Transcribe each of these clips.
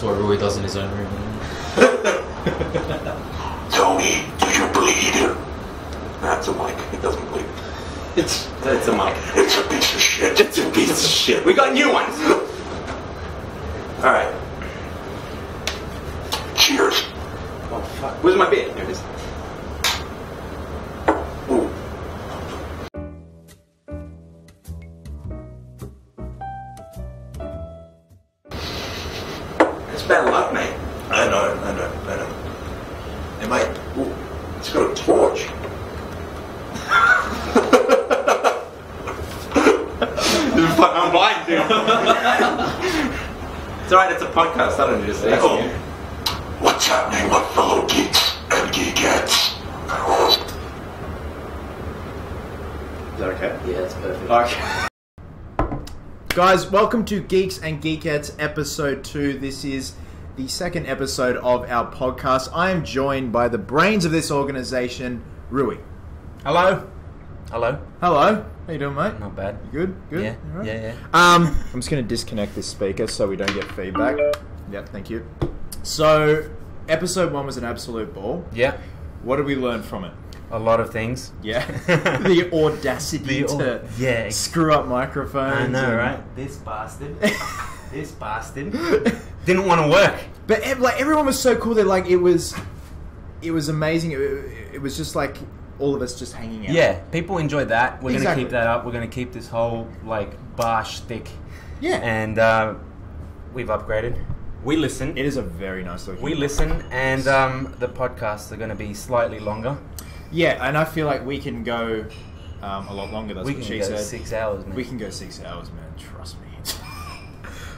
That's what Rui does in his own room. Tony, do you bleed? That's a mic. It doesn't bleed. It's a mic. It's a piece of shit. It's a piece of shit. We got new ones. Alright. Cheers. Oh, fuck. Where's my beer? Here it is. Ooh. It's bad luck, mate. I know. Hey, mate. Ooh, it's got a torch. I'm blind, dude. It's alright, it's a podcast. I don't need to say Oh. What's happening, my fellow geeks and geekettes? Is that okay? Yeah, it's perfect. Okay. Guys, welcome to Geeks and Geekettes episode 2. This is the second episode of our podcast. I am joined by the brains of this organization, Rui. Hello. Hello. Hello. How you doing, mate? Not bad. You good? Good? Yeah. You all right? Yeah. I'm just going to disconnect this speaker so we don't get feedback. Yep, thank you. So, episode 1 was an absolute ball. Yeah. What did we learn from it? A lot of things. Yeah. The audacity to yeah. screw up microphones. I know, and- right? This bastard. This bastard didn't want to work. But everyone was so cool that it was amazing. It was just like all of us just hanging out. Yeah, people enjoyed that. We're Exactly. going to keep that up. We're going to keep this whole bar shtick. Yeah. And we've upgraded. We listen. It is a very nice looking. We listen, and the podcasts are going to be slightly longer. Yeah, and I feel like we can go a lot longer. That's We what can she go said. 6 hours, man. We can go 6 hours, man. Trust me.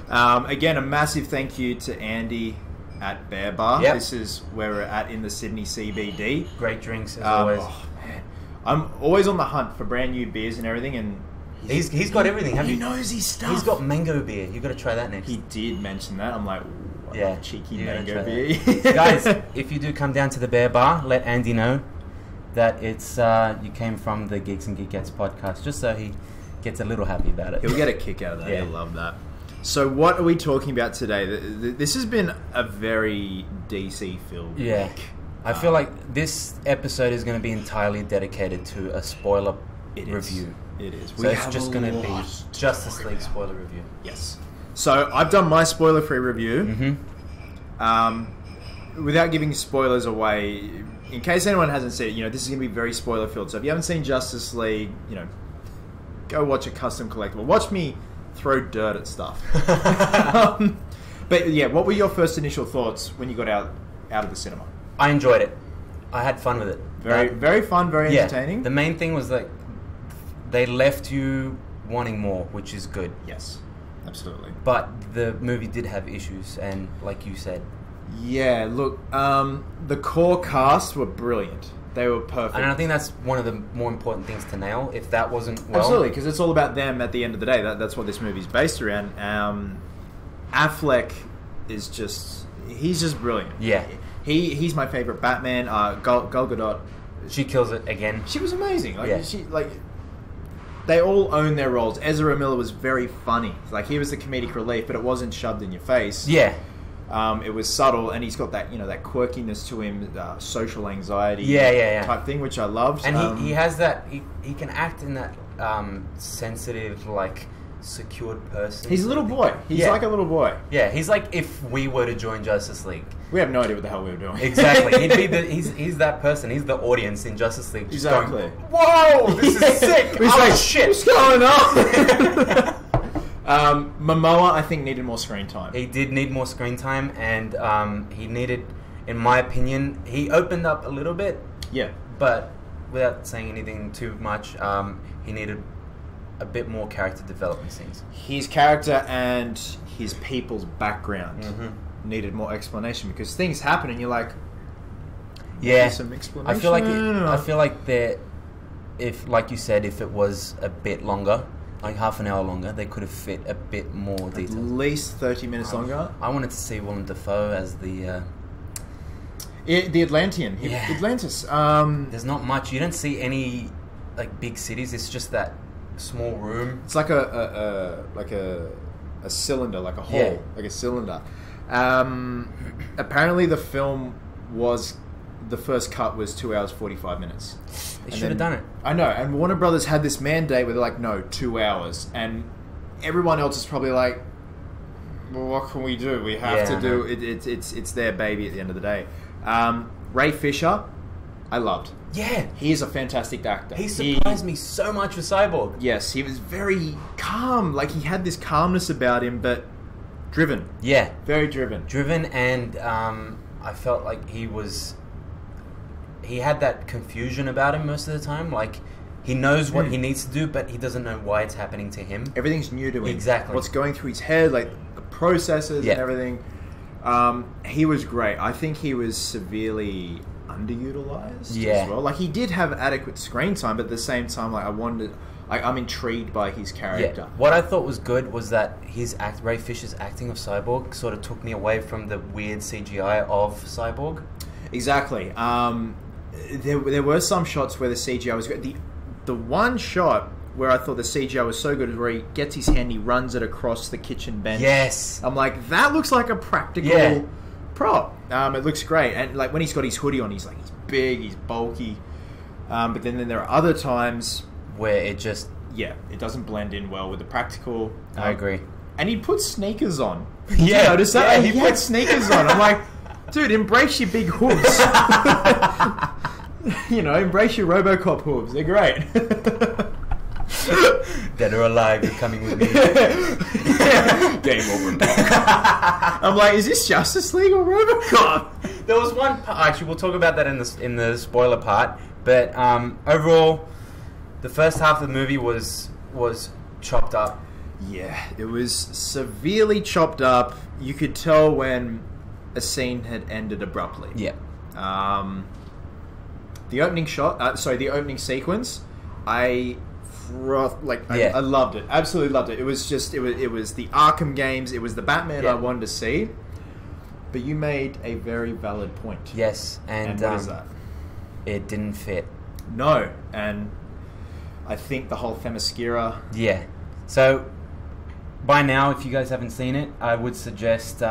Again, a massive thank you to Andy at Bear Bar. Yep. This is where we're at in the Sydney CBD. Great drinks, as always. Oh, man. I'm always on the hunt for brand new beers and everything, and He's got everything. he knows his stuff. He's got mango beer. You've got to try that next. He did mention that. I'm like, what Yeah, a cheeky you gotta mango try beer. that. Guys, if you do come down to the Bear Bar, let Andy know that it's you came from the Geeks and Geekettes podcast, just so he gets a little happy about it. He'll get a kick out of that. Yeah. He'll love that. So what are we talking about today? This has been a very DC-filled Yeah. week. I feel like this episode is going to be entirely dedicated to a spoiler It is. review. It is. So it's just going to be Justice League spoiler review. Yes. So I've done my spoiler-free review. Mm-hmm. Without giving spoilers away, in case anyone hasn't seen it, this is going to be very spoiler-filled. So if you haven't seen Justice League, go watch a custom collectible. Watch me throw dirt at stuff. But yeah, what were your first initial thoughts when you got out of the cinema? I enjoyed it. I had fun with it. Very fun, very entertaining. The main thing was that they left you wanting more, which is good. Yes, absolutely. But the movie did have issues, and like you said, Yeah, look, the core cast were brilliant. They were perfect. and I think that's one of the more important things to nail. If that wasn't Absolutely, because it's all about them at the end of the day. That's what this movie's based around. Affleck is he's just brilliant. Yeah. He's my favorite Batman. Gal Gadot, she kills it again. she was amazing. Yeah. They all own their roles. Ezra Miller was very funny. He was the comedic relief, but it wasn't shoved in your face. Yeah, It was subtle, and he's got that that quirkiness to him, social anxiety Yeah. type thing, which I loved. and he has that. He can act in that sensitive, secured person. He's a little boy. He's Yeah. like a little boy. Yeah, he's like if we were to join Justice League. We have no idea what the hell we were doing. Exactly. He'd be he's that person. He's the audience in Justice League. Just Exactly. Going, whoa, this is sick. He's Oh, like, shit. what's going on? Momoa, I think, needed more screen time. He did need more screen time, and he needed, in my opinion, he opened up a little bit, Yeah. but without saying anything too much, he needed a bit more character development scenes. His character and his people's background Mm-hmm. needed more explanation, because things happen and you're like, Yeah, some explanation. I feel like there, if like you said, if it was a bit longer, like half an hour longer, they could have fit a bit more at detail. least 30 minutes longer. I wanted to see Willem Dafoe as the. The Atlantean. Yeah. Atlantis. There's not much. You don't see any big cities. It's just that small room. It's like a cylinder, like a hole, Yeah. like a cylinder. Apparently, the film was the first cut was 2 hours 45 minutes. They should have done it. I know, and Warner Brothers had this mandate where they're like, no, 2 hours, and everyone else is probably like, well, what can we do? We have to do it. It's their baby at the end of the day. Ray Fisher, I loved. Yeah, He is a fantastic actor. he surprised me so much with Cyborg. Yes, he was very calm. Like, he had this calmness about him, but driven. Yeah, Very driven. and I felt like he had that confusion about him most of the time. Like, he knows what he needs to do, but he doesn't know why it's happening to him. Everything's new to him. Exactly. What's going through his head, like the processes and everything. He was great. I think he was severely underutilized as well. Like, he did have adequate screen time, but at the same time, like, I'm intrigued by his character. Yeah. What I thought was good was that Ray Fisher's acting of Cyborg sort of took me away from the weird CGI of Cyborg. Exactly. There were some shots where the CGI was good. The one shot where I thought the CGI was so good is where he gets his hand, he runs it across the kitchen bench. Yes. I'm like, that looks like a practical prop. It looks great. And like when he's got his hoodie on, he's big, he's bulky. But then there are other times where it just... Yeah, it doesn't blend in well with the practical. I agree. And he put sneakers on. Yeah. You notice that? He had sneakers on. I'm like, dude, embrace your big hooves. Embrace your RoboCop hooves. They're great. Dead or alive, you're coming with me. Game over. I'm like, is this Justice League or RoboCop? There was one part, actually, we'll talk about that in the spoiler part, but overall, the first half of the movie was chopped up. Yeah, it was severely chopped up. You could tell when a scene had ended abruptly. Yeah. The opening sequence, I loved it. Absolutely loved it. It was the Arkham games. It was the Batman I wanted to see. But you made a very valid point. Yes, and what is that? It didn't fit. No, and I think the whole Themyscira. Yeah. So by now, if you guys haven't seen it, I would suggest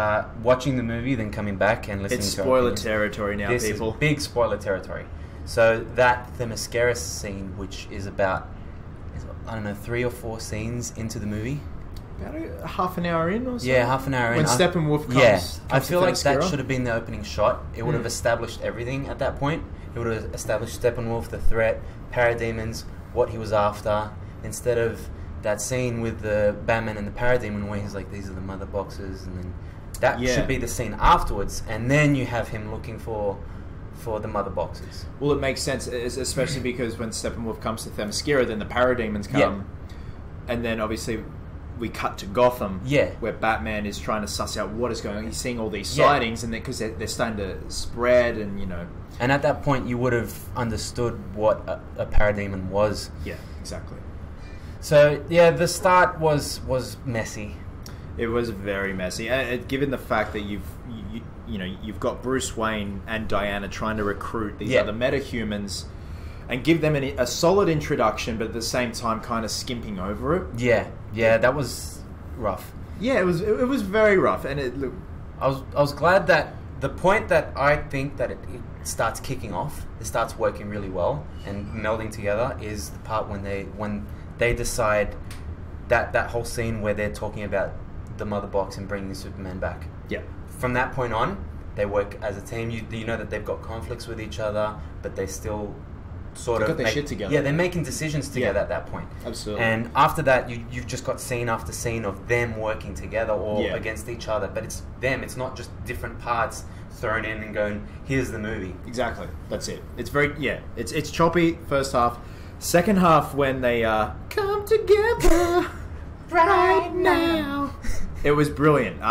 watching the movie, then coming back and listening to It's spoiler territory now, this people. Is big spoiler territory. So that Themyscira scene, which is about, 3 or 4 scenes into the movie. About half an hour in or so? Yeah, half an hour in. When Steppenwolf comes. Yeah, I to feel like that Themyscira. should have been the opening shot. It would have established everything at that point. It would have established Steppenwolf, the threat, Parademons, what he was after, instead of that scene with the Batman and the Parademon where he's like, these are the mother boxes, and then that should be the scene afterwards, and then you have him looking for the mother boxes. Well, it makes sense, especially because when Steppenwolf comes to Themyscira, then the Parademons come, and then obviously we cut to Gotham, where Batman is trying to suss out what is going on. He's seeing all these sightings, and because they're starting to spread, and And at that point, you would have understood what a Parademon was. Yeah, exactly. So yeah, the start was messy. It was very messy, given the fact that you've got Bruce Wayne and Diana trying to recruit these other metahumans and give them a solid introduction, but at the same time kind of skimping over it. Yeah, that was rough. Yeah, it was very rough, and I was glad that the point that I think that it starts kicking off, it starts working really well and melding together, is the part when they decide that whole scene where they're talking about the mother box and bringing Superman back. Yeah. From that point on, they work as a team. You know that they've got conflicts with each other, but they still got their shit together. Yeah, they're making decisions together at that point. Absolutely. And after that, you've just got scene after scene of them working together or against each other. But it's them. It's not just different parts thrown in and going, here's the movie. Exactly. That's it. It's very It's choppy first half. Second half, when they come together right now, it was brilliant.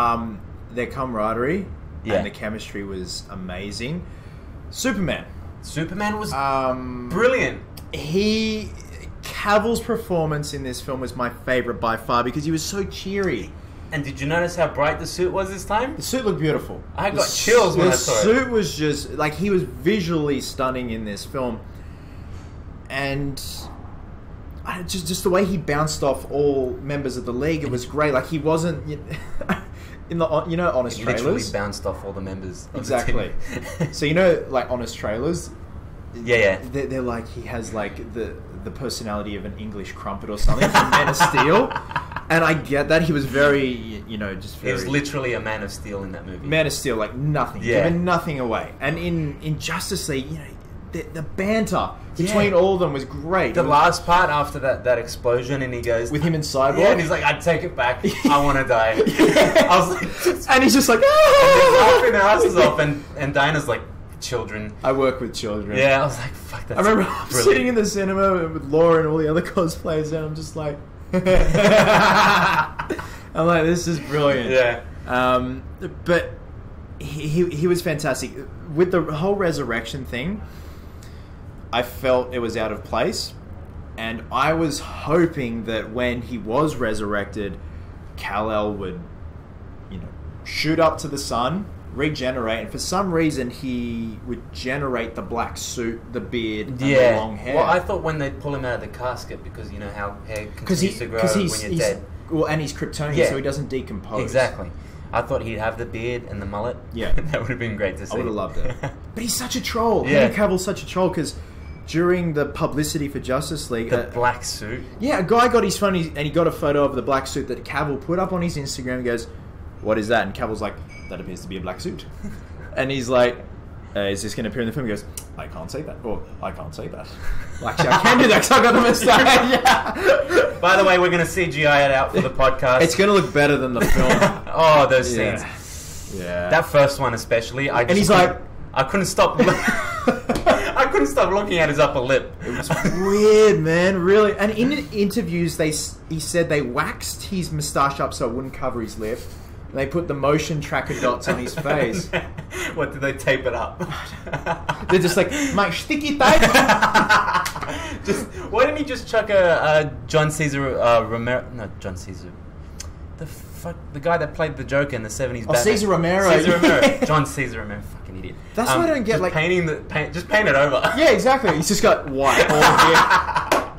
Their camaraderie and the chemistry was amazing. Superman was brilliant. Cavill's performance in this film was my favorite by far because he was so cheery. And did you notice how bright the suit was this time? The suit looked beautiful. I got chills when I saw it. The suit was just like, he was visually stunning in this film, and just the way he bounced off all members of the league, it was great. Like, he wasn't. in the honest He literally trailers. bounced off all the members. Of Exactly. The team. So like honest trailers. Yeah. They're like he has like the personality of an English crumpet or something from Man of Steel, and I get that he was very just very. He was literally a Man of Steel in that movie. Man of Steel, like nothing, giving nothing away, and in Justice League, the banter between all of them was great. The last part after that explosion, and he goes with him and Cyborg, and he's like, "I'd take it back. I want to die." I was like, and he's just like, laughing their asses off, and Dinah's like, "Children." I work with children. Yeah, I was like, "Fuck that." I remember sitting in the cinema with Laura and all the other cosplayers, and I'm just like, I'm like, this is brilliant. Yeah. But he was fantastic with the whole resurrection thing. I felt it was out of place, and I was hoping that when he was resurrected, Kal-El would, shoot up to the sun, regenerate, and for some reason he would generate the black suit, the beard, and the long hair. Well, I thought when they pull him out of the casket, because how hair continues to grow when you're dead. Well, and he's Kryptonian, so he doesn't decompose. Exactly. I thought he'd have the beard and the mullet. Yeah. That would have been great to see. I would have loved it. But he's such a troll. Yeah. Henry Cavill's such a troll, because during the publicity for Justice League... The black suit. Yeah, a guy got his phone and he got a photo of the black suit that Cavill put up on his Instagram and goes, "What is that?" And Cavill's like, "That appears to be a black suit." And he's like, "Is this going to appear in the film?" He goes, "I can't say that." Or, "I can't say that." Well, actually, I can do that because I got the moustache. Yeah. By the way, we're going to CGI it out for the podcast. It's going to look better than the film. Oh, those scenes. Yeah. That first one especially. And he's like... I couldn't stop... I couldn't stop looking at his upper lip. It was weird, man. Really. And in interviews, he said they waxed his moustache up so it wouldn't cover his lip. And they put the motion tracker dots on his face. What, did they tape it up? They're just like, "Mate, sticky tape." Why didn't he just chuck a John Caesar Romero? No, John Caesar. The guy that played the Joker in the 70s. Oh, Caesar Romero. Caesar Romero. John Caesar Romero. Fucking idiot. That's what I don't get. Just like just paint it over. Yeah, exactly. He's just got white all here.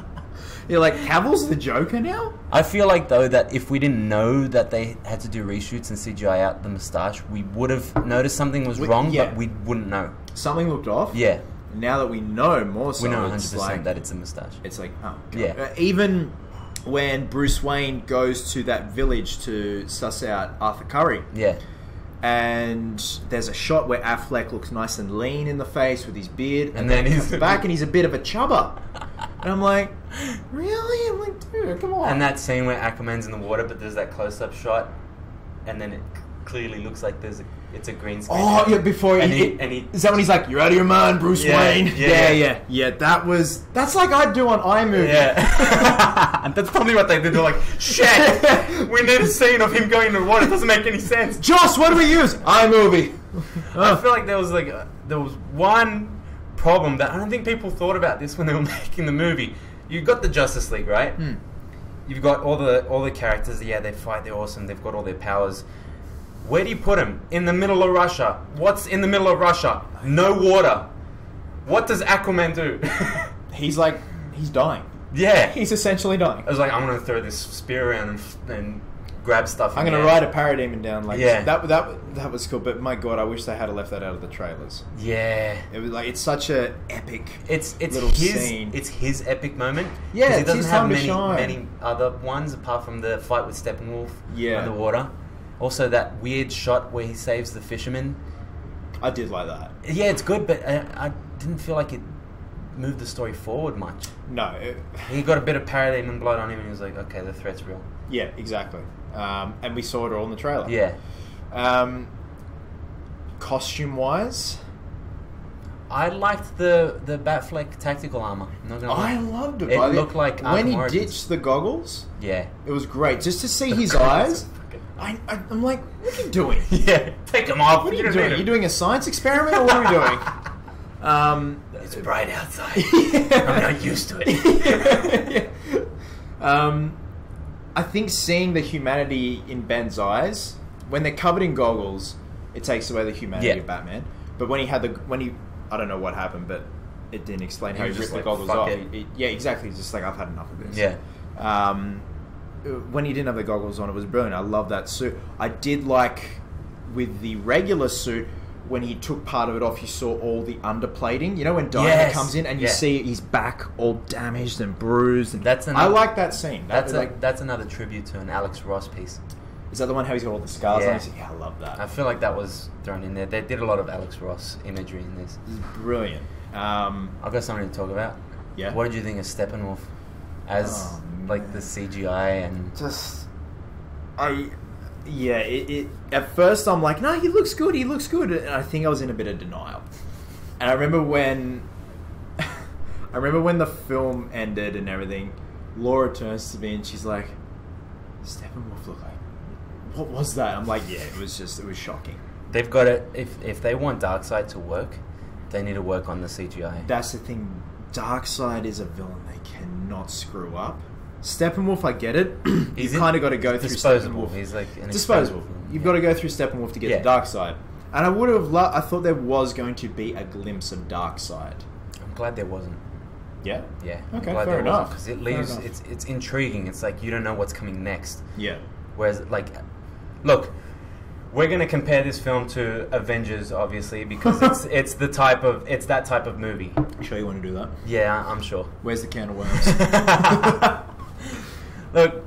You're like, Cavill's the Joker now? I feel like, though, that if we didn't know that they had to do reshoots and CGI out the moustache, we would have noticed something was wrong, but we wouldn't know. Something looked off? Yeah. Now that we know more so, we know 100% it's like, that it's a moustache. It's like, oh, God. Yeah. Even when Bruce Wayne goes to that village to suss out Arthur Curry. Yeah. And there's a shot where Affleck looks nice and lean in the face with his beard, and then he's back and he's a bit of a chubber. And I'm like, really? I'm like, dude, come on. And that scene where Aquaman's in the water, but there's that close-up shot, and then it clearly looks like it's a green screen. Oh, yeah, before and he is that when he's like, "You're out of your mind, Bruce Wayne"? Yeah. That's like I'd do on iMovie. Yeah. And that's probably what they did. They're like, "Shit, we need a scene of him going in the water. It doesn't make any sense." Joss, what do we use? iMovie. I feel like there was one problem that I don't think people thought about this when they were making the movie. You've got the Justice League, right? You've got all the characters. Yeah, they fight. They're awesome. They've got all their powers. Where do you put him? In the middle of Russia. What's in the middle of Russia? No water. What does Aquaman do? He's dying. Yeah. He's essentially dying. I was like, I'm going to throw this spear around and grab stuff. I'm going to ride a parademon down. Yeah. That was cool, but my God, I wish they had left that out of the trailers. Yeah. It was like, it's such a epic little scene. It's his epic moment. Yeah, he doesn't have shine. many other ones apart from the fight with Steppenwolf underwater. Also, that weird shot where he saves the fisherman. I did like that. Yeah, it's good, but I didn't feel like it moved the story forward much. No. He got a bit of parademon blood on him, and he was like, okay, the threat's real. Yeah, exactly. And we saw it all in the trailer. Yeah. Costume-wise... I liked the Batfleck tactical armor. I loved it. It looked like when he ditched the goggles. Yeah, it was great just to see his eyes. I'm like, what are you doing? Yeah, take them off. What are you doing? Are you doing a science experiment or what are we doing? It's bright outside. I'm not used to it. I think seeing the humanity in Ben's eyes when they're covered in goggles, it takes away the humanity of Batman. But when he I don't know what happened, but it didn't explain how he ripped the goggles off. Yeah, exactly. He's just like, I've had enough of this. Yeah. when he didn't have the goggles on, it was brilliant. I love that suit. I did like with the regular suit when he took part of it off. You saw all the underplating. You know when Diana comes in and you see his back all damaged and bruised. And I like that scene. That's another tribute to an Alex Ross piece. Is that the one how he's got all the scars on his? Yeah, I love that. I feel like that was thrown in there. They did a lot of Alex Ross imagery in this. This is brilliant. I've got something to talk about. Yeah. What did you think of Steppenwolf as like the CGI and at first I'm like, no, he looks good, and I think I was in a bit of denial. And I remember when the film ended and everything, Laura turns to me and she's like, Steppenwolf looked like, what was that? I'm like, yeah, it was shocking. They've got it. If they want Darkseid to work, they need to work on the CGI. That's the thing. Darkseid is a villain they cannot screw up. Steppenwolf, I get it. You've kind of got to go through Steppenwolf. He's like disposable. You've got to go through Steppenwolf to get to Darkseid. And I would have I thought there was going to be a glimpse of Darkseid. I'm glad there wasn't. Yeah? Yeah. Okay, fair enough. Because it leaves... It's intriguing. It's like you don't know what's coming next. Yeah. Whereas, like... Look, we're going to compare this film to Avengers, obviously, because it's that type of movie. You sure you want to do that? Yeah, I'm sure. Where's the can of worms? Look,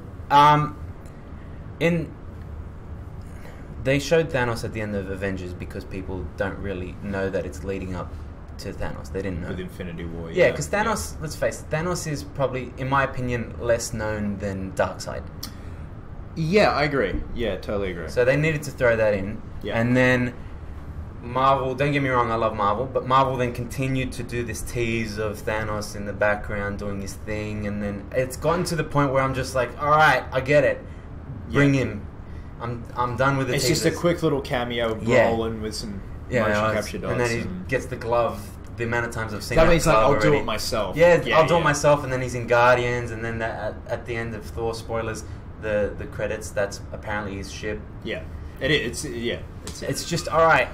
they showed Thanos at the end of Avengers because people don't really know that it's leading up to Thanos. They didn't know. With Infinity War, yeah. Because Thanos, let's face it, Thanos is probably, in my opinion, less known than Darkseid. Yeah, I agree. Yeah, totally agree. So they needed to throw that in. Yeah. And then Marvel, don't get me wrong, I love Marvel, but Marvel then continued to do this tease of Thanos in the background doing his thing, and then it's gotten to the point where I'm just like, alright, I get it. Bring him. I'm done with the teasers. It's just a quick little cameo of Brolin with some motion capture dots. And then he gets the glove. The amount of times I've seen that means like, I'll already. do it myself. Yeah, I'll do it myself, and then he's in Guardians, and then at the end of Thor, spoilers, the credits, that's apparently his ship. Yeah. It is. It's just, alright,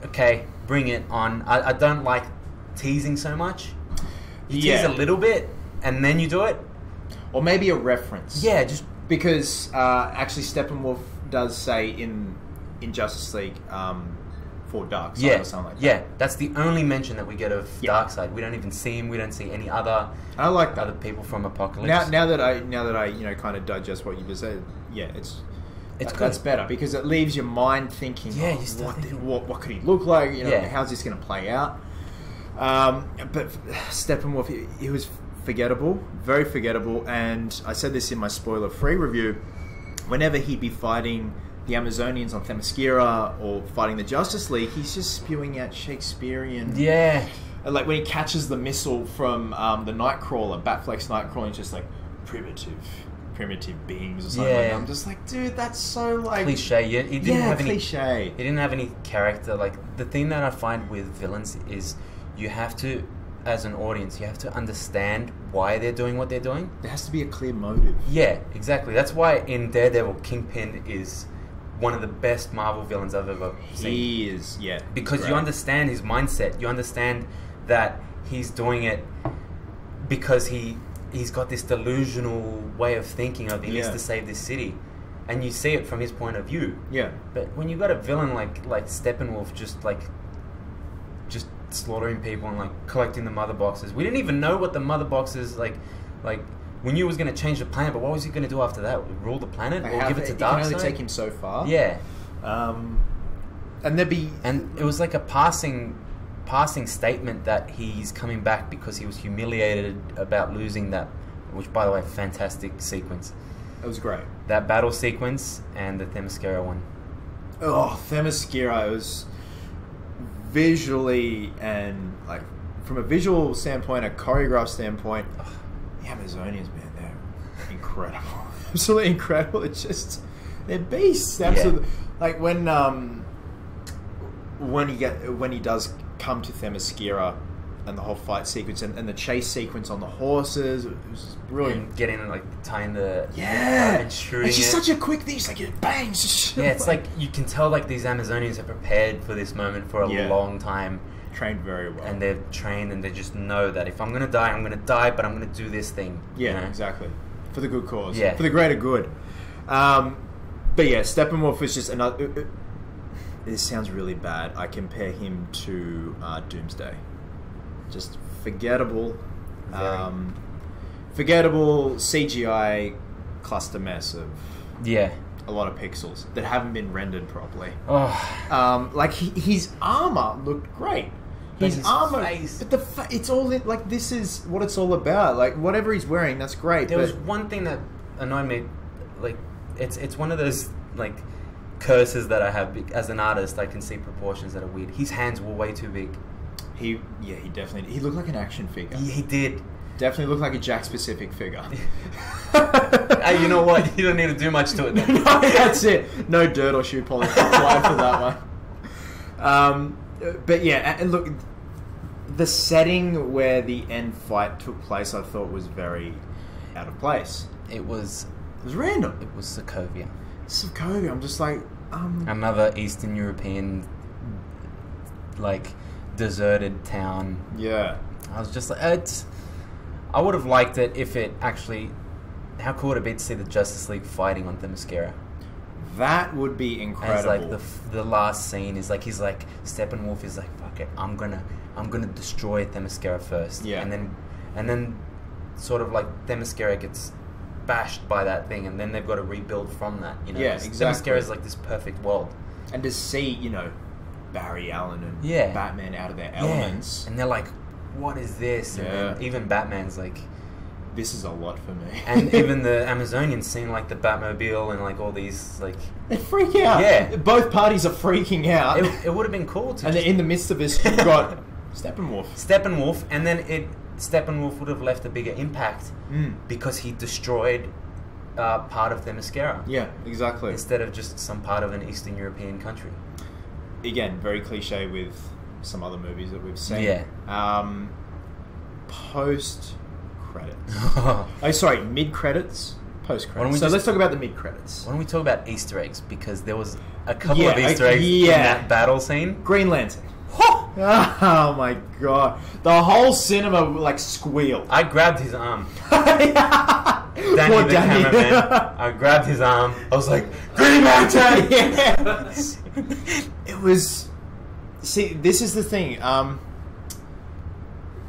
okay, bring it on. I don't like teasing so much. You tease a little bit, and then you do it. Or maybe a reference. Yeah, just... Because, actually, Steppenwolf does say in Justice League, for Darkseid or something like that. Yeah, that's the only mention that we get of Darkseid. We don't even see him. We don't see any other... I like that. Other people from Apocalypse. Now that I kind of digest what you just said, it's good. That's better because it leaves your mind thinking. Yeah, you start thinking, what could he look like? How's this going to play out? But Steppenwolf, he was forgettable, very forgettable, and I said this in my spoiler-free review. Whenever he'd be fighting the Amazonians on Themyscira or fighting the Justice League, he's just spewing out Shakespearean. Yeah. Like when he catches the missile from the Nightcrawler, Batfleck's Nightcrawler, he's just like, primitive beings or something like that. I'm just like, dude, that's so like... Cliche. He didn't have cliche. He didn't have any character. Like, the thing that I find with villains is you have to, as an audience, you have to understand why they're doing what they're doing. There has to be a clear motive. Yeah, exactly. That's why in Daredevil, Kingpin is one of the best Marvel villains I've ever seen. He is, yeah. Because you understand his mindset. You understand that he's doing it because he's got this delusional way of thinking of he needs to save this city. And you see it from his point of view. Yeah. But when you got a villain like Steppenwolf just slaughtering people and like collecting the mother boxes. We didn't even know what the mother boxes like we knew he was going to change the planet, but what was he going to do after that? Rule the planet or give it to Darkseid? You can only take him so far. Yeah. And it was like a passing statement that he's coming back because he was humiliated about losing that, which by the way, fantastic sequence. It was great. That battle sequence and the Themyscira one. Oh, Themyscira, it was visually and like from a visual standpoint, a choreographed standpoint, the Amazonians, man, they're incredible. Absolutely incredible. It's just, they're beasts. Absolutely. Like when he does come to Themyscira and the whole fight sequence and the chase sequence on the horses, it was just brilliant. And getting like tying the and shooting it's just such a quick thing. It's like it bangs. Yeah, it's like you can tell like these Amazonians are prepared for this moment for a long time. Trained very well. And they're trained and they just know that if I'm going to die, I'm going to die, but I'm going to do this thing. Yeah, exactly. for the good cause. Yeah. For the greater good. But yeah, Steppenwolf is just another... This sounds really bad. I compare him to Doomsday. Just forgettable. Very. Forgettable CGI cluster mess of Yeah. a lot of pixels that haven't been rendered properly. Oh. Like his armor looked great. His armor, face. but it's all like this is what it's all about. Like whatever he's wearing, that's great. There was one thing that annoyed me, like it's one of those like curses that I have as an artist. I can see proportions that are weird. His hands were way too big. He definitely looked like an action figure. Yeah, he did. Definitely looked like a Jack specific figure. Hey, you know what? You don't need to do much to it. Then. No, that's it. No dirt or shoe polish applied for that one. But yeah, and look, the setting where the end fight took place, I thought was very out of place. It was random. It was Sokovia. Sokovia. I'm just like, another Eastern European, like, deserted town. Yeah. I was just like, I would have liked it if it actually. How cool would it be to see the Justice League fighting on Themyscira? That would be incredible. As like the last scene is like he's like Steppenwolf is like, fuck it, I'm gonna destroy Themyscira first. Yeah. And then sort of like Themyscira gets bashed by that thing, and then they've got to rebuild from that. You know, Yeah, exactly. Themyscira is like this perfect world. And to see, Barry Allen and Yeah. Batman out of their elements. Yeah. And they're like, what is this? And Yeah. then even Batman's like, this is a lot for me. and even the Amazonians seeing like the Batmobile and like all these like they freak out. Yeah. Both parties are freaking out. it would have been cool to and just in the midst of this, you've got Steppenwolf, and then Steppenwolf would have left a bigger impact because he destroyed part of Themyscira. Yeah, exactly. Instead of just some part of an Eastern European country. Again, very cliche with some other movies that we've seen. Yeah. Post credits. Mid credits. Post credits. So let's talk about the mid credits. Why don't we talk about Easter eggs? Because there was a couple of Easter eggs in that battle scene. Green Lantern. Oh my god. The whole cinema like squealed. I grabbed his arm. Danny the cameraman. I grabbed his arm. I was like, Green Lantern! Yes. It was... See, this is the thing.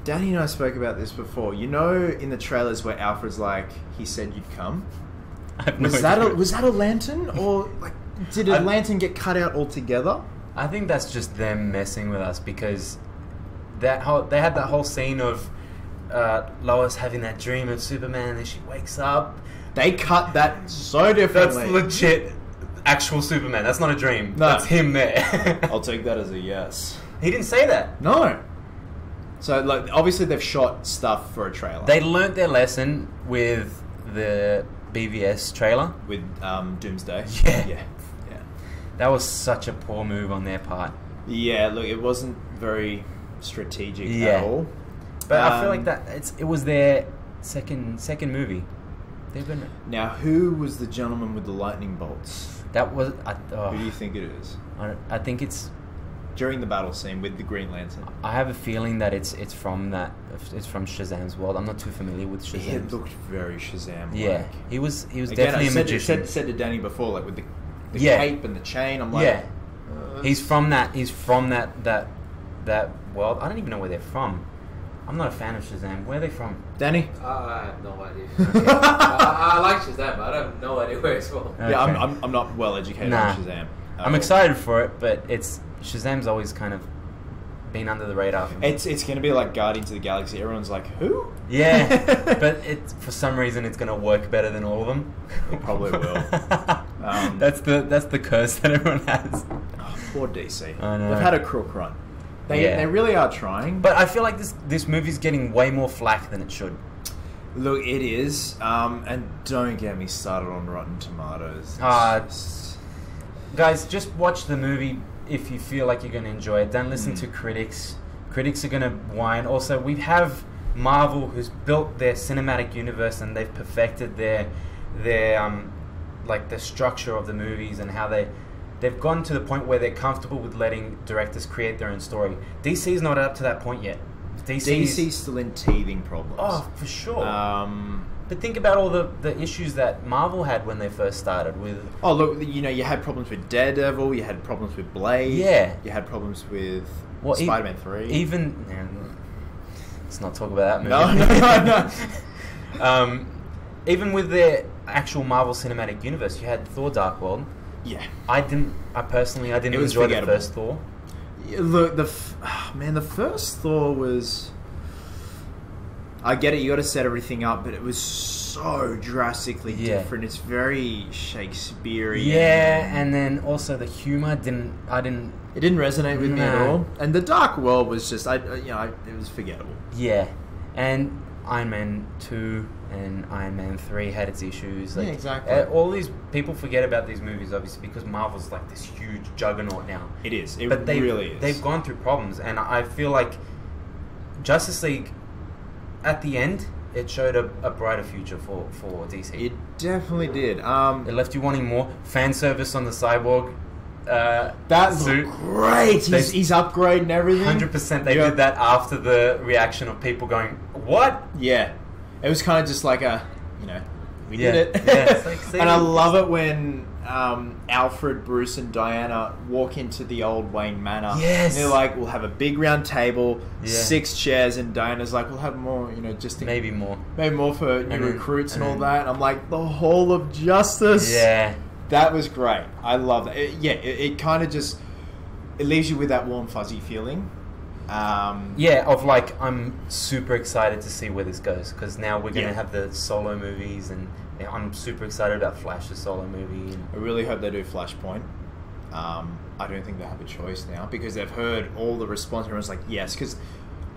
Danny and I spoke about this before. You know, in the trailers where Alfred's like, he said you'd come? Was that a lantern? Or like, did a lantern get cut out altogether? I think that's just them messing with us because they had that whole scene of Lois having that dream of Superman and then she wakes up. They cut that so differently. That's legit actual Superman. That's not a dream. No. That's him there. I'll take that as a yes. He didn't say that. No. So, like, obviously they've shot stuff for a trailer. They learnt their lesson with the BVS trailer. With Doomsday. Yeah. That was such a poor move on their part. Yeah, look, it wasn't very strategic at all. But I feel like it was their second movie. They've been... Now, who was the gentleman with the lightning bolts? That was... Who do you think it is? I think it's... During the battle scene with the Green Lantern. I have a feeling that it's from Shazam's world. I'm not too familiar with Shazam. It looked very Shazam-like. Yeah, he was Again, definitely a magician. Said to Danny before, like with the cape and the chain. I'm like, he's from that world. I don't even know where they're from. I'm not a fan of Shazam. Where are they from? Danny? I have no idea. Okay. I like Shazam, but I have no idea where it's from. Okay. Yeah, I'm not well educated on Shazam. I'm excited for it, but Shazam's always kind of been under the radar for me. It's going to be like Guardians of the Galaxy. Everyone's like, who? Yeah, but for some reason it's going to work better than all of them. It probably will. That's the curse that everyone has. Oh, poor DC. I know. They've had a crook run. They really are trying. But I feel like this movie's getting way more flack than it should. Look, it is. And don't get me started on Rotten Tomatoes. Guys, just watch the movie if you feel like you're going to enjoy it. Don't listen to critics. Critics are going to whine. Also, we have Marvel, who's built their cinematic universe and they've perfected their like the structure of the movies and how they've gone to the point where they're comfortable with letting directors create their own story. DC's not up to that point yet. DC's still in teething problems. Oh, for sure. But think about all the issues that Marvel had when they first started with... Oh, look, you had problems with Daredevil, you had problems with Blade. Yeah. You had problems with Well, Spider-Man 3. Let's not talk about that movie. No. Even with the actual Marvel Cinematic Universe, you had Thor: Dark World. Yeah. I personally didn't It was enjoy the forgettable. first Thor. Yeah, look, the first Thor was... I get it, you got to set everything up, but it was so drastically different. It's very Shakespearean. Yeah, and then also the humor It didn't resonate with me at No. all. And the Dark World was just, it was forgettable. Yeah, and Iron Man 2 and Iron Man 3 had its issues. Like, Yeah, exactly. All these people forget about these movies, obviously, because Marvel's like this huge juggernaut now. It is. It But really is. They've gone through problems, and I feel like Justice League, at the end, it showed a brighter future for DC. It definitely did. It left you wanting more fan service on the Cyborg That suit. looked great. He's upgrading everything. 100%. They did that after the reaction of people going, "What?" Yeah, it was kind of just like we Yeah. did it. Yeah, it's like, see, and I love it when Alfred, Bruce, and Diana walk into the old Wayne Manor. Yes. And they're like, "We'll have a big round table, Yeah. 6 chairs," and Diana's like, "We'll have more, just to, Maybe more. maybe more for new And then- recruits and and all then- that." And I'm like, the Hall of Justice. Yeah. That was great. I love that. It kind of just... It leaves you with that warm, fuzzy feeling. Yeah, of like, I'm super excited to see where this goes, because now we're going to Yeah. have the solo movies, and I'm super excited about Flash's solo movie. I really hope they do Flashpoint. I don't think they have a choice now, because they've heard all the response. Everyone's like, yes, because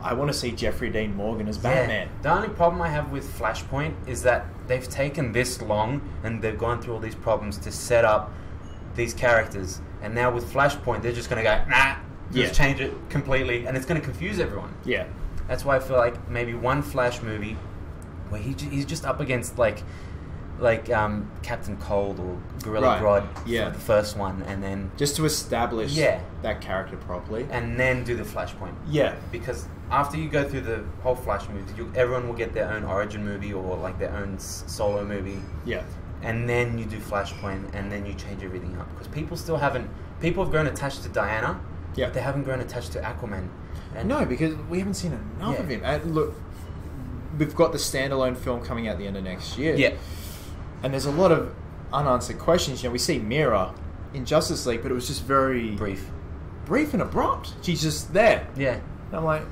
I want to see Jeffrey Dean Morgan as Batman. The only problem I have with Flashpoint is that they've taken this long, and they've gone through all these problems to set up these characters, and now with Flashpoint, they're just going to go, nah, just change it completely, and it's going to confuse everyone. Yeah. That's why I feel like maybe one Flash movie where he's just up against like Captain Cold or Gorilla Grodd for the first one, and then Just to establish Yeah. that character properly. and then do the Flashpoint. Yeah. Because after you go through the whole Flash movie, everyone will get their own origin movie or like their own solo movie, Yeah. and then you do Flashpoint, and then you change everything up, because people have grown attached to Diana, Yeah. but they haven't grown attached to Aquaman. And No, because we haven't seen enough Yeah. of him. And look, we've got the standalone film coming out the end of next year. Yeah. And there's a lot of unanswered questions. We see Mira in Justice League, but it was just very brief. and abrupt. She's just there. Yeah. And I'm like,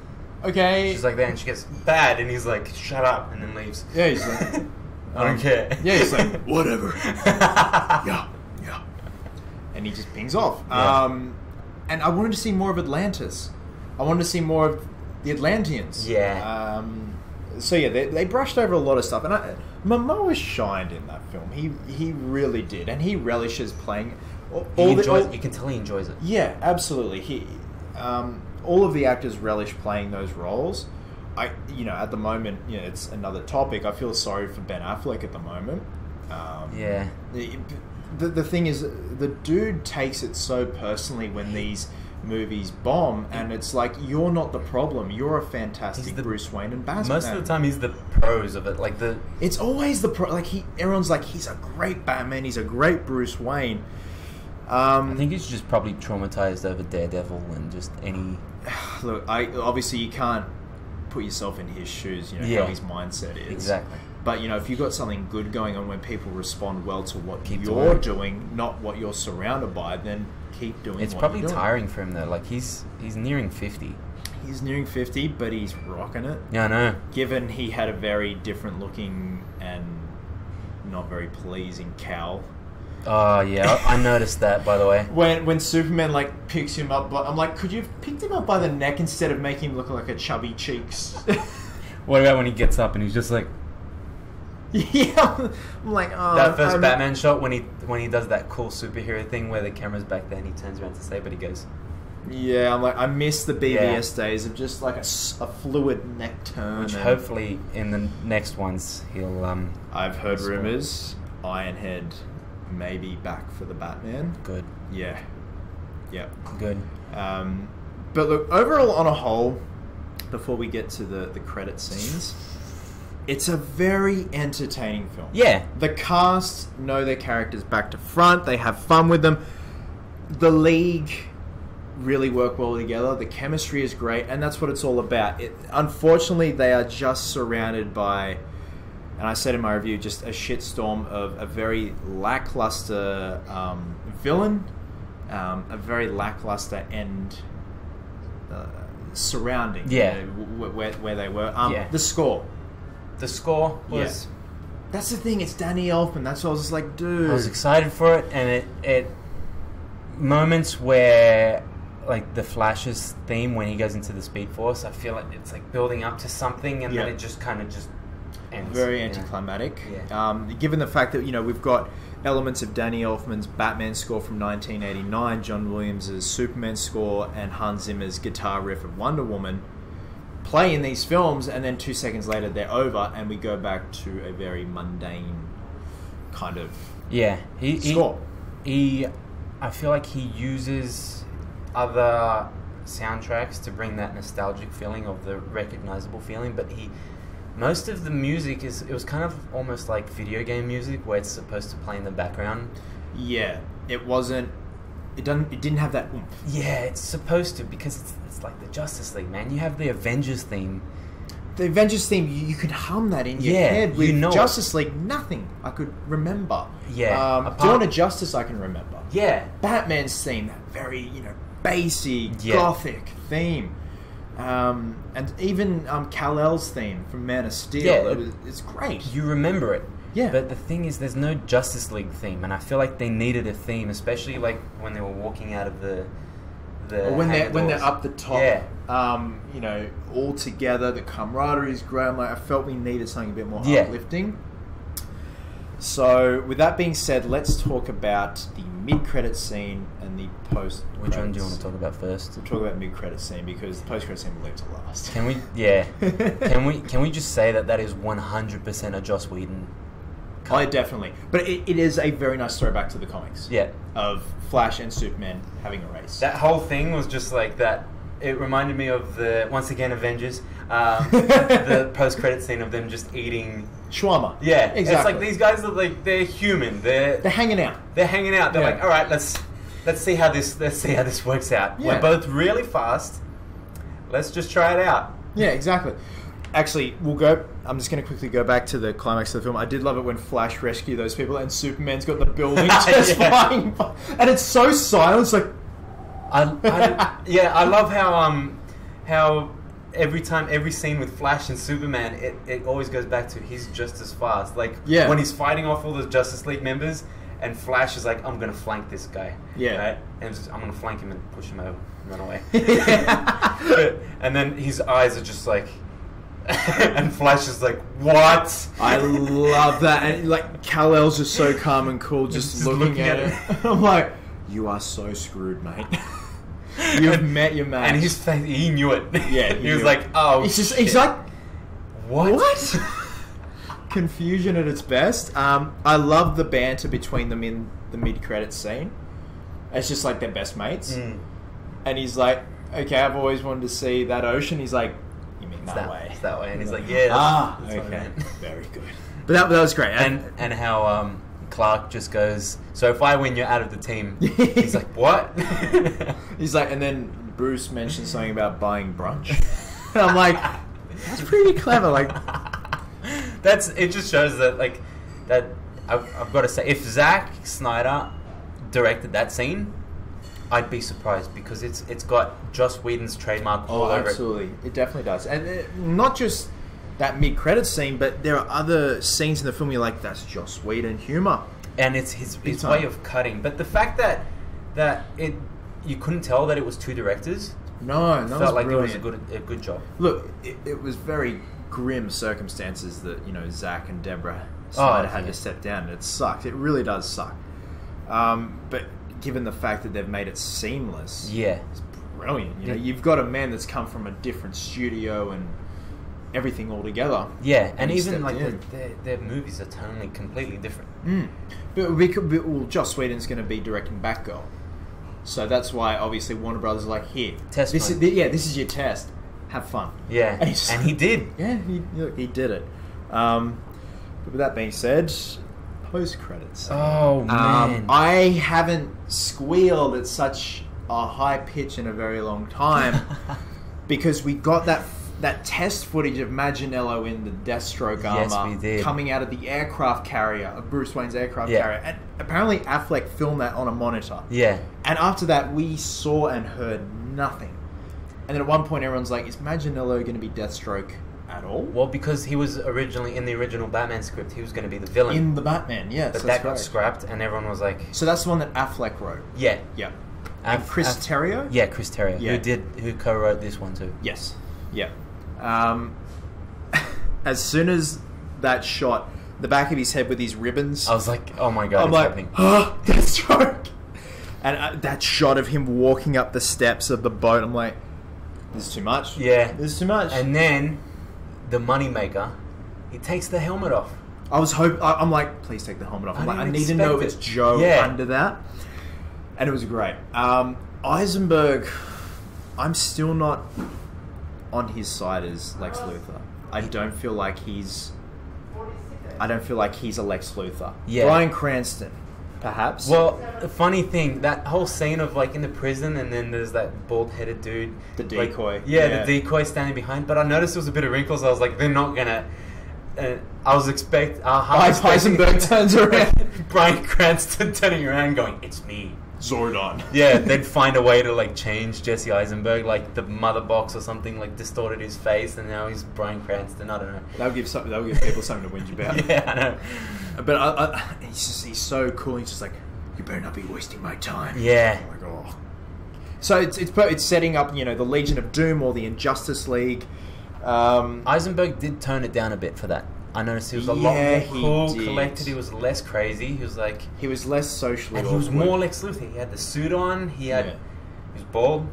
okay. She's like there, and she gets bad, and he's like, "Shut up," and then leaves. Yeah, he's like, I don't care. Yeah, he's like, whatever. Yeah. And he just pings off. Yeah. And I wanted to see more of Atlantis. I wanted to see more of the Atlanteans. Yeah. So yeah, they brushed over a lot of stuff, and Momoa shined in that film. He really did, and he relishes playing. You can tell he enjoys it. Yeah, absolutely. He, all of the actors relish playing those roles. At the moment, it's another topic. I feel sorry for Ben Affleck at the moment. Yeah. The thing is, the dude takes it so personally when these movies bomb, and it's like, you're not the problem. You're a fantastic Bruce Wayne and Batman. Most of the time, he's the pros of it. Like it's always the pro. Like everyone's like, he's a great Batman. He's a great Bruce Wayne. I think he's just probably traumatized over Daredevil and just any. Look, obviously you can't put yourself in his shoes. How his mindset is. Exactly. But if you've got something good going on, when people respond well to what Keep you're doing doing, not what you're surrounded by, then keep doing. It's what probably you're doing. tiring for him though. Like he's nearing 50. He's nearing 50, but he's rocking it. Yeah, I know. Given he had a very different looking and not very pleasing cowl. Oh yeah, I noticed that, by the way. When Superman picks him up, I'm like, could you have picked him up by the neck instead of making him look like a chubby cheeks? What about when he gets up and he's just like... Yeah, I'm like, oh... That first Batman shot when he does that cool superhero thing where the camera's back there and he turns around to say, but he goes... Yeah, I'm like, I miss the BVS days of just like a fluid neck turn. Which hopefully in the next ones he'll... I've heard rumours Ironhead may be back for the Batman. Good. Yeah. Good. But look, overall, on a whole, before we get to the credit scenes, It's a very entertaining film. Yeah. The cast know their characters back to front. They have fun with them. The league really work well together. The chemistry is great, and that's what it's all about. Unfortunately, they are just surrounded by, and I said in my review, just a shitstorm of a very lackluster villain, a very lackluster end surrounding. Yeah. You know, where they were. Yeah. The score. The score was... That's the thing, it's Danny Elfman. That's what I was just like, dude. I was excited for it, and it moments where, like, the Flash's theme, when he goes into the Speed Force, I feel like it's, like, building up to something, and then it just kind of just ends. Very anticlimactic. Yeah. Given the fact that, you know, we've got elements of Danny Elfman's Batman score from 1989, John Williams' Superman score, and Hans Zimmer's guitar riff of Wonder Woman, play in these films, and then 2 seconds later they're over, and we go back to a very mundane kind of score. I feel like he uses other soundtracks to bring that nostalgic feeling of the recognizable feeling, but most of the music it was kind of almost like video game music where it's supposed to play in the background. Yeah, it wasn't. It didn't have that oomph. Yeah, it's supposed to, because it's like the Justice League, man. You have the Avengers theme. The Avengers theme, you could hum that in your head. With Justice League, nothing I could remember. Yeah. Dawn of Justice I can remember. Yeah. Batman's theme, that very, you know, bassy, gothic theme. And even Kal-El's theme from Man of Steel. Yeah, it's great. You remember it. Yeah. But the thing is, there's no Justice League theme, and I feel like they needed a theme, especially like when they were walking out of the when they're up the top. Yeah. You know, all together, the camaraderie is great. I'm like, I felt we needed something a bit more uplifting. So, with that being said, let's talk about the mid-credit scene and the post. Which one do you want to talk about first? We'll talk about mid-credit scene because the post-credit scene will leave to last. Can we? Yeah. Can we just say that is 100% a Joss Whedon? Oh, definitely. But it is a very nice throwback to the comics. Yeah. Of Flash and Superman having a race. That whole thing was just like that. It reminded me of once again, Avengers. The post-credit scene of them just eating shawarma. Yeah, exactly. It's like these guys are like, they're human. They're hanging out. They're hanging out. They're like, all right, let's see how this works out. Yeah. We're both really fast. Let's just try it out. Yeah, exactly. Actually, I'm just going to quickly go back to the climax of the film. I did love it when Flash rescued those people and Superman's got the building just flying by. And it's so silent. It's like... I love how every scene with Flash and Superman, it always goes back to he's just as fast. Like, when he's fighting off all the Justice League members, and Flash is like, I'm going to flank this guy. Yeah. Right? And I'm going to flank him and push him over and run away. And then his eyes are just like... and Flash is like, what? I love that. And like, Kal-El's just so calm and cool, just looking at it. I'm like, you are so screwed, mate. You've met your match. And his face, he knew it. Yeah, he was like, oh, he's like, what? Confusion at its best. I love the banter between them in the mid-credits scene. It's just like they're best mates. And he's like, okay, I've always wanted to see that ocean. He's like, you mean that way? It's that way. And he's like, yeah, that's okay. Very good. But that was great. And how Clark just goes, so if I win, you're out of the team. He's like, what? He's like, and then Bruce mentions something about buying brunch. And I'm like, that's pretty clever. Like, it just shows that, like, that I've got to say, if Zack Snyder directed that scene, I'd be surprised because it's got Joss Whedon's trademark all over it. Absolutely. It definitely does. And not just that mid-credits scene, but there are other scenes in the film you're like, that's Joss Whedon humor. And it's his way of cutting. But the fact that you couldn't tell that it was two directors. No, that felt like brilliant. It was a good job. Look, it was very grim circumstances that, Zack and Deborah Snyder had to step down. It sucked. It really does suck. But given the fact that they've made it seamless, it's brilliant. You've got a man that's come from a different studio and everything all together. Yeah, and even like their movies are totally completely different. But Joss Whedon's going to be directing Batgirl, so that's why obviously Warner Brothers are like, here, this is your test. Have fun. Yeah, and he did. Yeah, he did it. But with that being said, post credits. Oh man, I haven't squealed at such a high pitch in a very long time because we got that test footage of Maginello in the Deathstroke armor Yes, we did. coming out of the aircraft carrier, of Bruce Wayne's aircraft Yeah. carrier, and apparently Affleck filmed that on a monitor. yeah. And after that, we saw and heard nothing. And then at one point, everyone's like, "Is Maginello going to be Deathstroke at all?" Well, because he was originally in the original Batman script, he was going to be the villain. In the Batman, yes, but that's that got right. scrapped, and everyone was like, So that's the one that Affleck wrote. "Yeah, Yeah. And Chris Terrio? Yeah, Chris Terrio, Yeah. who co-wrote this one too. Yes. Yeah. As soon as that shot, the back of his head with his ribbons, I was like, "Oh my god, I'm it's like, happening!" "Oh, Deathstroke!" And that shot of him walking up the steps of the boat, I'm like, "This is too much." Yeah, This is too much. and then the moneymaker, he takes the helmet off. I'm like, "Please take the helmet off." I'm I like, I didn't need to know expect it's it. Joe Yeah. under that. And it was great. Eisenberg, I'm still not on his side as Lex Luthor. I don't feel like he's a Lex Luthor. Yeah. Bryan Cranston, perhaps. Well, the funny thing, that whole scene of like in the prison, and then there's that bald-headed dude, The like, decoy. the decoy standing behind. But I noticed there was a bit of wrinkles. I was like, they're not gonna. I was expecting Heisenberg turns around. Bryan Cranston turning around, going, "It's me." Zordon. Yeah, they'd find a way to like change Jesse Eisenberg, like the mother box or something, like distorted his face, and now he's Bryan Cranston. I don't know. That would give people something to whinge about. Yeah, I know. But he's so cool. He's just like, "You better not be wasting my time." Yeah. I'm like, oh. So it's setting up, the Legion of Doom or the Injustice League. Eisenberg did tone it down a bit for that. I noticed he was a lot more he cool, did. collected. He was less crazy. He was like, He was less socially and he was awkward. more Lex Luthor. He had the suit on. He Yeah. was bald.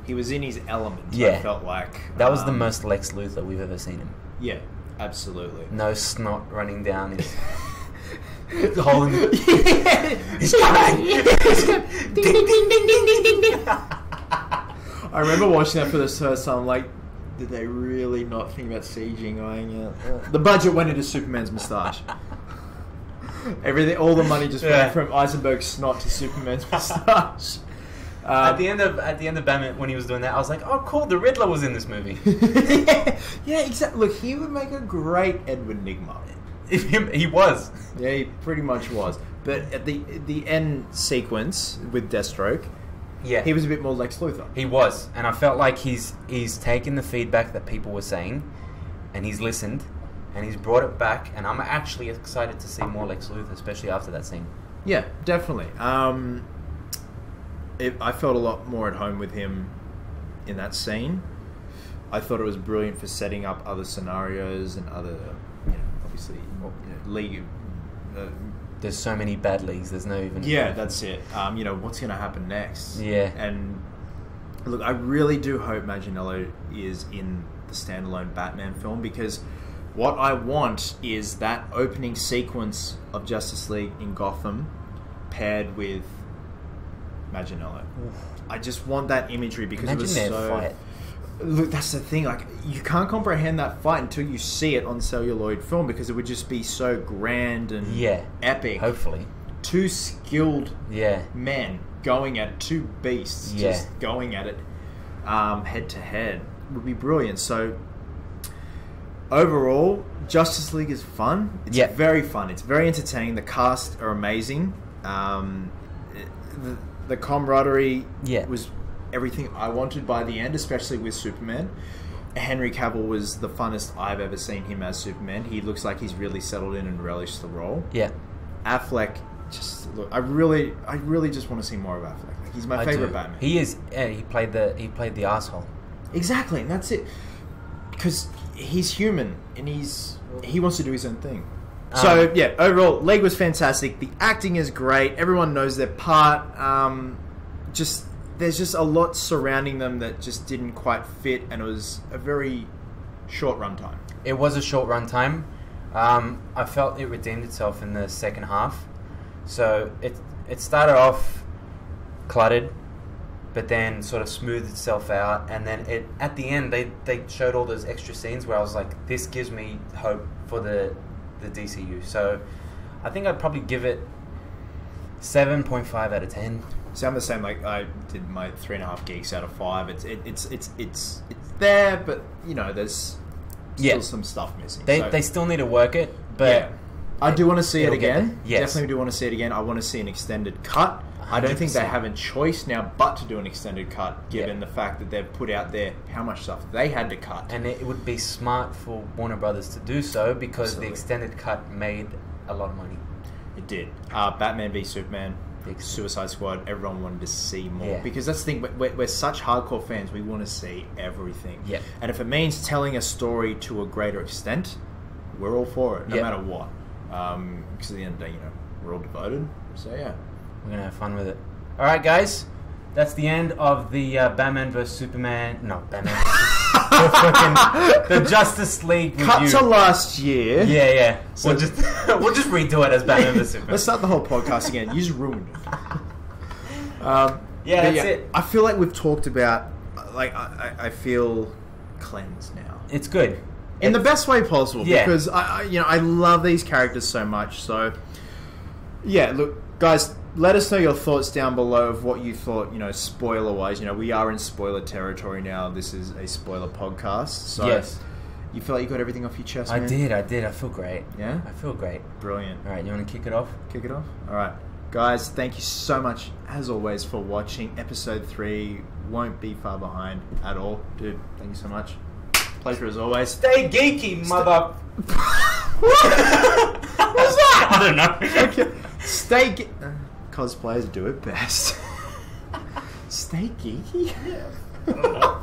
He was in his element. I Yeah. felt like That was the most Lex Luthor we've ever seen him. Yeah, absolutely. No snot running down his holding. He's coming. Ding ding ding ding ding ding ding. I remember watching that for the first time. Like, did they really not think about CGing it? The budget went into Superman's moustache. Everything, all the money just went from Eisenberg's snot to Superman's moustache. At the end of Batman, when he was doing that, I was like, "Oh, cool! The Riddler was in this movie." yeah, exactly. Look, he would make a great Edward Nygma. He was. Yeah, he pretty much was. But at the end sequence with Deathstroke, Yeah, he was a bit more Lex Luthor. He was, and I felt like he's taken the feedback that people were saying, and he's listened, and he's brought it back, and I'm actually excited to see more Lex Luthor, especially after that scene. Yeah, definitely. I felt a lot more at home with him in that scene. I thought it was brilliant for setting up other scenarios and other, obviously, league. There's so many bad leagues. There's no even. Yeah, that's it. What's going to happen next? Yeah. And look, I really do hope Maginello is in the standalone Batman film, because what I want is that opening sequence of Justice League in Gotham paired with Maginello. I just want that imagery because Imagine it was their so. fight. Look, that's the thing. Like, you can't comprehend that fight until you see it on celluloid film, because it would just be so grand and epic. Hopefully. Two skilled Yeah. men going at it, two beasts just going at it head to head would be brilliant. So overall, Justice League is fun. It's very fun. It's very entertaining. The cast are amazing. The camaraderie was everything I wanted by the end, especially with Superman. Henry Cavill was the funnest I've ever seen him as Superman. He looks like he's really settled in and relished the role. Yeah. Affleck, I really just want to see more of Affleck. Like, he's my favorite Batman. He is. He played the asshole. Exactly, and that's it. Because he's human and he wants to do his own thing. So yeah, overall, League was fantastic. The acting is great. Everyone knows their part. There's just a lot surrounding them that just didn't quite fit, and it was a very short runtime. It was a short runtime. I felt it redeemed itself in the second half. So it started off cluttered, but then sort of smoothed itself out, and then at the end they showed all those extra scenes where I was like, this gives me hope for the DCU. So I think I'd probably give it 7.5 out of 10. See, I'm the same. Like I did my 3.5 geeks out of 5. It's there, but you know, there's still some stuff missing. They still need to work it, but I do want to see it it'll get again. there. Yes. Definitely do want to see it again. I want to see an extended cut. I don't think they have a choice now but to do an extended cut, given the fact that they've put out there how much stuff they had to cut. And it would be smart for Warner Brothers to do so because Absolutely. the extended cut made a lot of money. It did. Batman v Superman, Suicide Squad, everyone wanted to see more. Yeah. Because that's the thing, we're such hardcore fans, we want to see everything. Yeah. And if it means telling a story to a greater extent, we're all for it, no matter what. Because at the end of the day, you know, we're all devoted. So yeah. We're going to have fun with it. Alright guys, that's the end of the Batman vs Superman... No, Batman the Justice League review. Cut to last year. Yeah. So we'll just redo it as Batman vs Superman. Let's start the whole podcast again. You just ruined it. That's it. I feel like we've talked about... Like, I feel cleansed now. It's good. In the best way possible. Yeah. Because, I love these characters so much. So, yeah, look, guys... Let us know your thoughts down below of what you thought, spoiler-wise. We are in spoiler territory now. This is a spoiler podcast. So yes. You feel like you got everything off your chest, man? I did. I feel great. Yeah? I feel great. Brilliant. Alright, you want to kick it off? Kick it off? Alright. Guys, thank you so much, as always, for watching. Episode 3 won't be far behind at all. Dude, thank you so much. Pleasure as always. Stay geeky, mother... What's that? I don't know. Okay. Stay Cosplayers do it best. Stay geeky? Yeah.